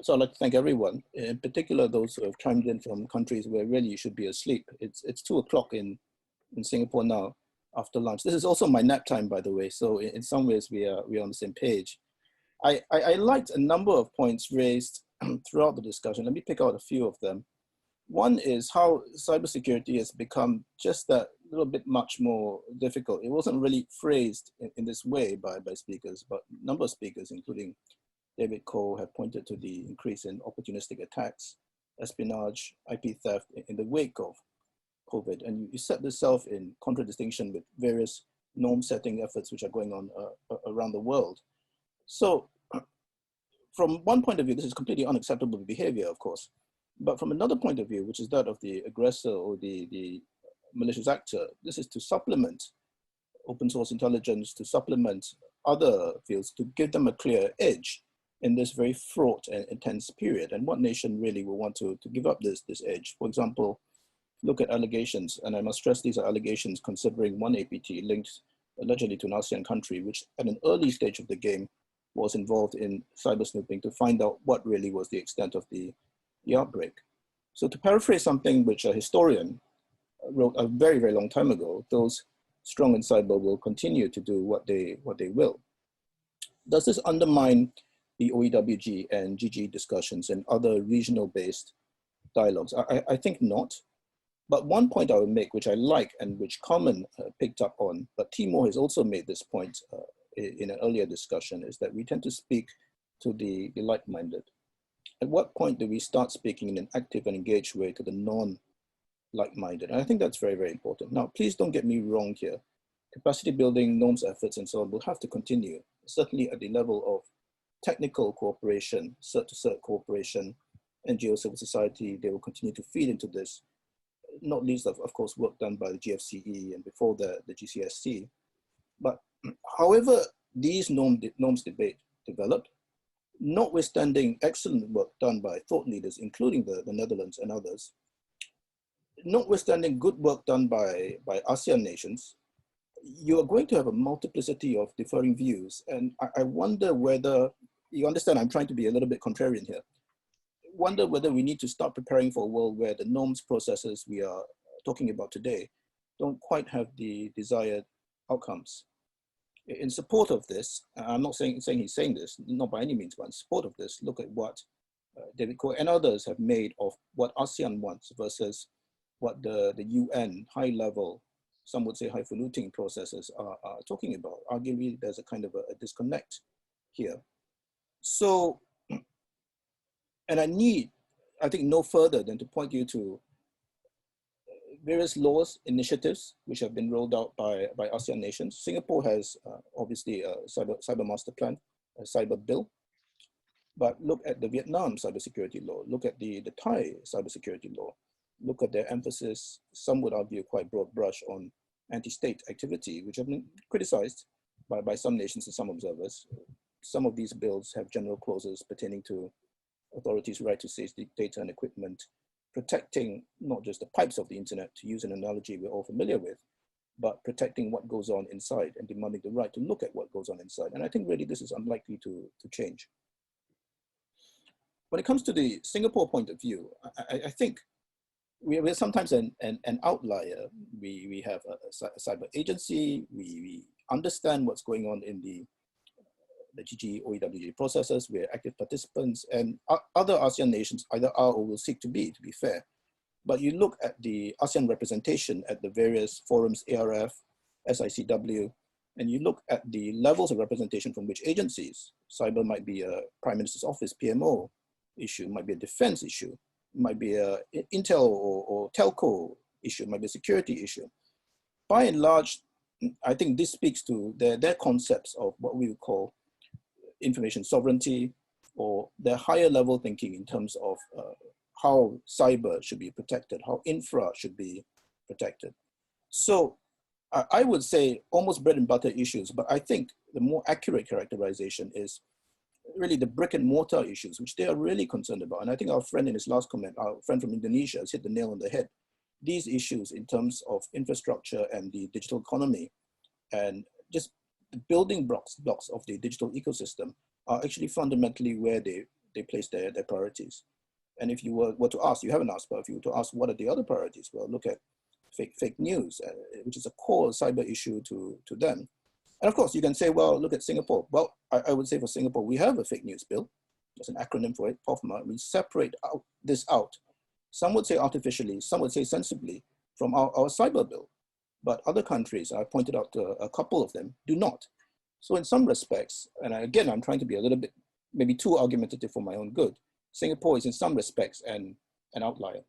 So I'd like to thank everyone, in particular those who have chimed in from countries where really you should be asleep. It's 2 o'clock in Singapore now. after lunch. This is also my nap time, by the way. So in some ways we are on the same page. I liked a number of points raised throughout the discussion. Let me pick out a few of them. One is how cybersecurity has become just that little bit much more difficult. It wasn't really phrased in this way by speakers, but a number of speakers, including David Cole, have pointed to the increase in opportunistic attacks, espionage, IP theft in the wake of COVID. And you set this self in contradistinction with various norm-setting efforts which are going on around the world. So from one point of view, this is completely unacceptable behavior, of course. But from another point of view, which is that of the aggressor or the malicious actor, this is to supplement open source intelligence, to supplement other fields, to give them a clear edge in this very fraught and intense period. And what nation really will want to give up this edge? For example, look at allegations, and I must stress these are allegations considering one APT linked allegedly to an ASEAN country, which at an early stage of the game was involved in cyber snooping to find out what really was the extent of the outbreak. So to paraphrase something which a historian wrote a very, very long time ago, those strong in cyber will continue to do what they will. Does this undermine the OEWG and GG discussions and other regional-based dialogues? I think not. But one point I would make, which I like and which Carmen picked up on, but Timur has also made this point in an earlier discussion, is that we tend to speak to the like-minded. At what point do we start speaking in an active and engaged way to the non-like-minded? And I think that's very, very important. Now, please don't get me wrong here. Capacity building, norms efforts, and so on will have to continue, certainly at the level of technical cooperation, cert-to-cert cooperation, NGO civil society. They will continue to feed into this, not least of course, work done by the Gfce and before the GCSC. But however these norms debate developed, notwithstanding excellent work done by thought leaders, including the Netherlands and others, notwithstanding good work done by ASEAN nations, you are going to have a multiplicity of differing views. And I wonder whether, you understand I'm trying to be a little bit contrarian here, wonder whether we need to start preparing for a world where the norms processes we are talking about today don't quite have the desired outcomes. In support of this, I'm not saying he's saying this, not by any means, but in support of this, look at what David Coe and others have made of what ASEAN wants versus what the UN high-level, some would say highfalutin processes are talking about. Arguably, there's a kind of a disconnect here. So, and I think no further than to point you to various laws, initiatives, which have been rolled out by ASEAN nations. Singapore has obviously a cyber master plan, a cyber bill, but look at the Vietnam cybersecurity law, look at the Thai cybersecurity law, look at their emphasis, some would argue quite broad brush on anti-state activity, which have been criticized by some nations and some observers. Some of these bills have general clauses pertaining to authorities' right to seize data and equipment, protecting not just the pipes of the internet, to use an analogy we're all familiar with, but protecting what goes on inside and demanding the right to look at what goes on inside. And I think really this is unlikely to change. When it comes to the Singapore point of view, I think we're sometimes an outlier. We have a cyber agency, we understand what's going on in the GG, OEWG processes, we're active participants, and other ASEAN nations either are or will seek to be fair. But you look at the ASEAN representation at the various forums, ARF, SICW, and you look at the levels of representation from which agencies, cyber might be a Prime Minister's Office, PMO issue, might be a defense issue, might be a Intel or telco issue, might be a security issue. By and large, I think this speaks to their concepts of what we would call information sovereignty, or their higher level thinking in terms of how cyber should be protected, how infra should be protected. So I would say almost bread and butter issues, but I think the more accurate characterization is really the brick and mortar issues, which they are really concerned about. And I think our friend in his last comment, our friend from Indonesia, has hit the nail on the head. These issues in terms of infrastructure and the digital economy and just the building blocks of the digital ecosystem are actually fundamentally where they place their priorities. And if you were to ask, you haven't asked, but if you were to ask what are the other priorities, well, look at fake news, which is a core cyber issue to them. And of course, you can say, well, look at Singapore. Well, I would say for Singapore, we have a fake news bill. There's an acronym for it, POFMA. We separate this out. Some would say artificially, some would say sensibly from our cyber bill. But other countries, I pointed out a couple of them, do not. So in some respects, and again, I'm trying to be a little bit, maybe too argumentative for my own good, Singapore is in some respects an outlier.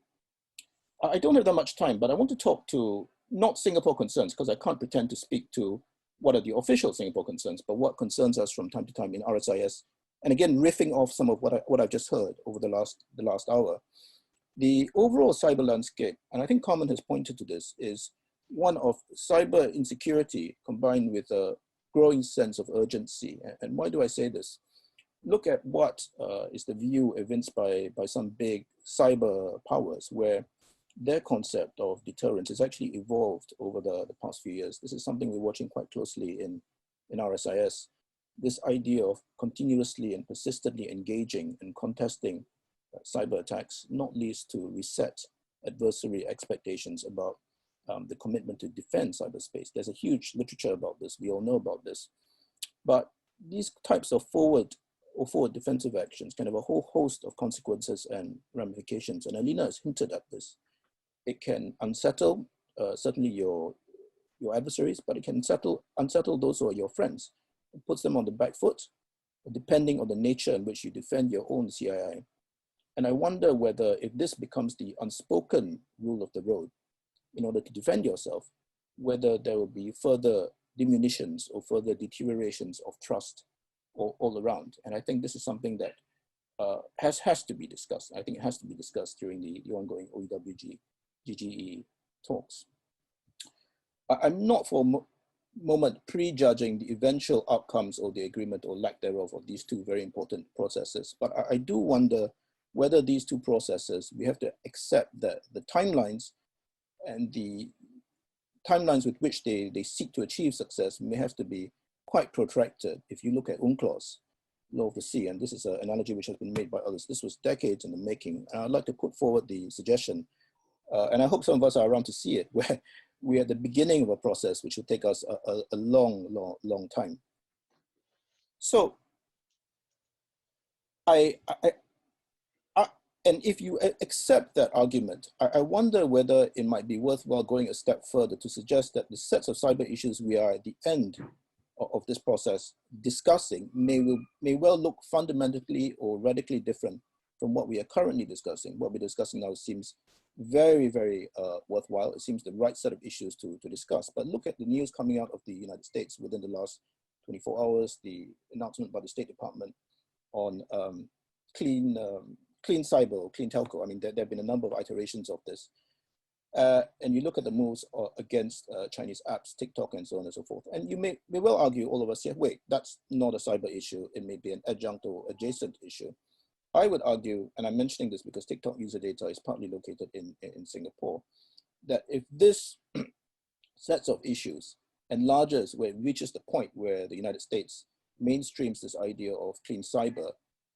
I don't have that much time, but I want to talk to not Singapore concerns, because I can't pretend to speak to what are the official Singapore concerns, but what concerns us from time to time in RSIS. And again, riffing off some of what I've just heard over the last hour. The overall cyber landscape, and I think Carmen has pointed to this, is one of cyber insecurity combined with a growing sense of urgency. And why do I say this? Look at what is the view evinced by some big cyber powers, where their concept of deterrence has actually evolved over the past few years. This is something we're watching quite closely in RSIS. This idea of continuously and persistently engaging and contesting cyber attacks, not least to reset adversary expectations about the commitment to defend cyberspace. There's a huge literature about this. We all know about this. But these types of forward defensive actions can have a whole host of consequences and ramifications. And Alina has hinted at this. It can unsettle certainly your adversaries, but it can unsettle those who are your friends. It puts them on the back foot, depending on the nature in which you defend your own CII. And I wonder whether if this becomes the unspoken rule of the road in order to defend yourself, whether there will be further diminutions or further deteriorations of trust all around. And I think this is something that has to be discussed. I think it has to be discussed during the ongoing OEWG GGE talks. I'm not for a moment prejudging the eventual outcomes or the agreement or lack thereof of these two very important processes, but I do wonder whether these two processes, we have to accept that the timelines and the timelines with which they seek to achieve success may have to be quite protracted. If you look at UNCLOS, Law of the Sea, and this is an analogy which has been made by others, this was decades in the making. And I'd like to put forward the suggestion, and I hope some of us are around to see it, where we're at the beginning of a process which will take us a long time. So, and if you accept that argument, I wonder whether it might be worthwhile going a step further to suggest that the sets of cyber issues we are at the end of this process discussing may well look fundamentally or radically different from what we are currently discussing. What we're discussing now seems very worthwhile. It seems the right set of issues to discuss. But look at the news coming out of the United States within the last 24 hours, the announcement by the State Department on clean cyber or clean telco. I mean, there have been a number of iterations of this. And you look at the moves against Chinese apps, TikTok, and so on and so forth. And you may well argue, all of us here, wait, that's not a cyber issue. It may be an adjunct or adjacent issue. I would argue, and I'm mentioning this because TikTok user data is partly located in Singapore, that if this sets of issues enlarges where it reaches the point where the United States mainstreams this idea of clean cyber,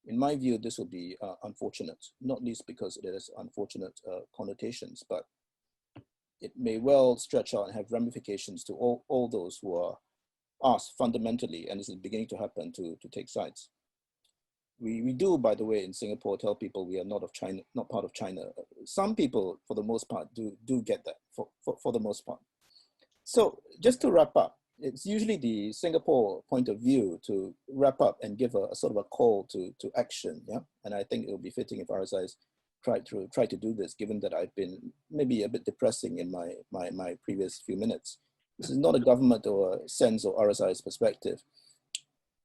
in my view, this will be unfortunate, not least because it has unfortunate connotations, but it may well stretch out and have ramifications to all those who are asked fundamentally, and this is beginning to happen, to take sides. We do, by the way, in Singapore, tell people we are not of China, not part of China. Some people, for the most part, do get that, for the most part. So just to wrap up, it's usually the Singapore point of view to wrap up and give a sort of a call to action, yeah? And I think it would be fitting if RSIs try to do this, given that I've been maybe a bit depressing in my previous few minutes. This is not a government or a sense or RSI's perspective.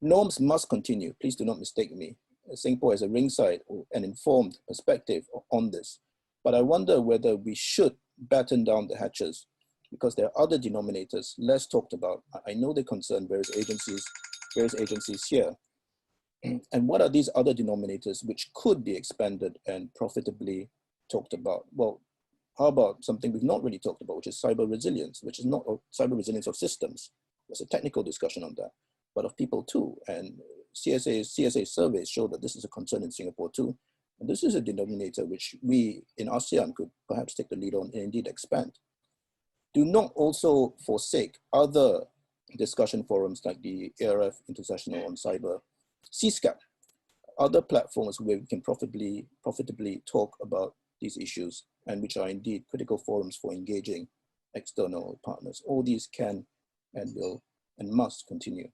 Norms must continue, please do not mistake me. Singapore has a ringside and informed perspective on this, but I wonder whether we should batten down the hatches because there are other denominators less talked about. I know they concern various agencies here. And what are these other denominators which could be expanded and profitably talked about? Well, how about something we've not really talked about, which is cyber resilience, which is not cyber resilience of systems. There's a technical discussion on that, but of people too. And CSA surveys show that this is a concern in Singapore too. And this is a denominator which we in ASEAN could perhaps take the lead on and indeed expand. do not also forsake other discussion forums like the ARF Intersessional on Cyber, CSCAP, other platforms where we can profitably talk about these issues, and which are indeed critical forums for engaging external partners. All these can and will and must continue.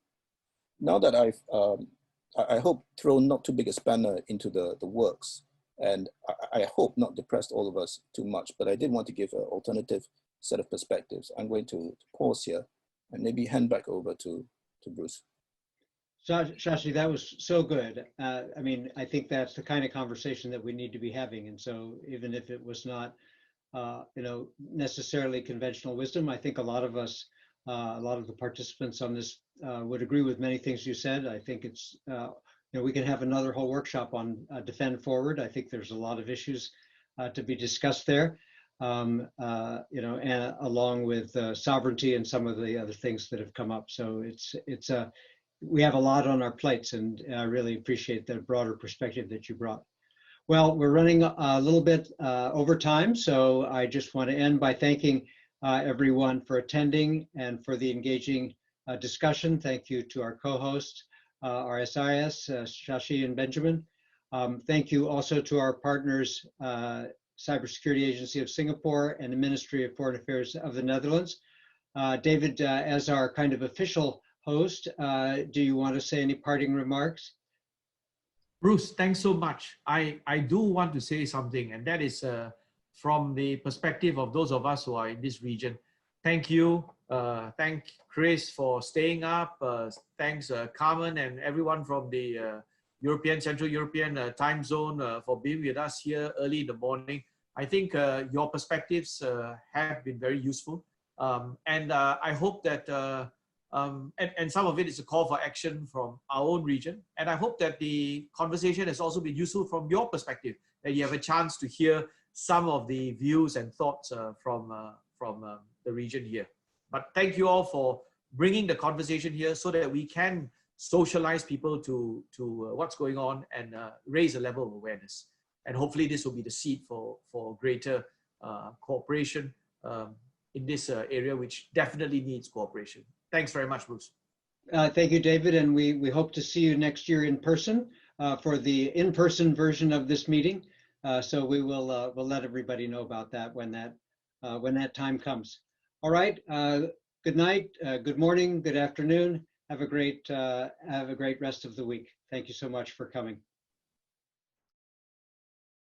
Now that I hope thrown not too big a spanner into the works, and I hope not depressed all of us too much, but I did want to give an alternative set of perspectives. I'm going to pause here and maybe hand back over to Bruce. Shashi, that was so good. I mean, I think that's the kind of conversation that we need to be having. And so even if it was not, necessarily conventional wisdom, I think a lot of us, a lot of the participants on this would agree with many things you said. I think it's, we can have another whole workshop on Defend Forward. I think there's a lot of issues to be discussed there, and along with sovereignty and some of the other things that have come up. So we have a lot on our plates, and I really appreciate the broader perspective that you brought. Well, we're running a little bit over time, so I just want to end by thanking everyone for attending and for the engaging discussion. Thank you to our co-hosts, our SIS, Shashi and Benjamin. Thank you also to our partners, Cybersecurity Agency of Singapore and the Ministry of Foreign Affairs of the Netherlands. David, as our kind of official host, do you want to say any parting remarks? Bruce, thanks so much. I do want to say something, and that is from the perspective of those of us who are in this region. Thank you. Thank Chris for staying up. Thanks Carmen and everyone from the Central European time zone for being with us here early in the morning. I think your perspectives have been very useful. And I hope that and some of it is a call for action from our own region. And I hope that the conversation has also been useful from your perspective, that you have a chance to hear some of the views and thoughts from the region here. But thank you all for bringing the conversation here so that we can socialize people to what's going on and raise a level of awareness. And hopefully this will be the seed for greater cooperation in this area, which definitely needs cooperation. Thanks very much, Bruce. Thank you, David. And we hope to see you next year in person for the in-person version of this meeting. So we will we'll let everybody know about that when that time comes. All right. Good night. Good morning. Good afternoon. Have a great rest of the week. Thank you so much for coming.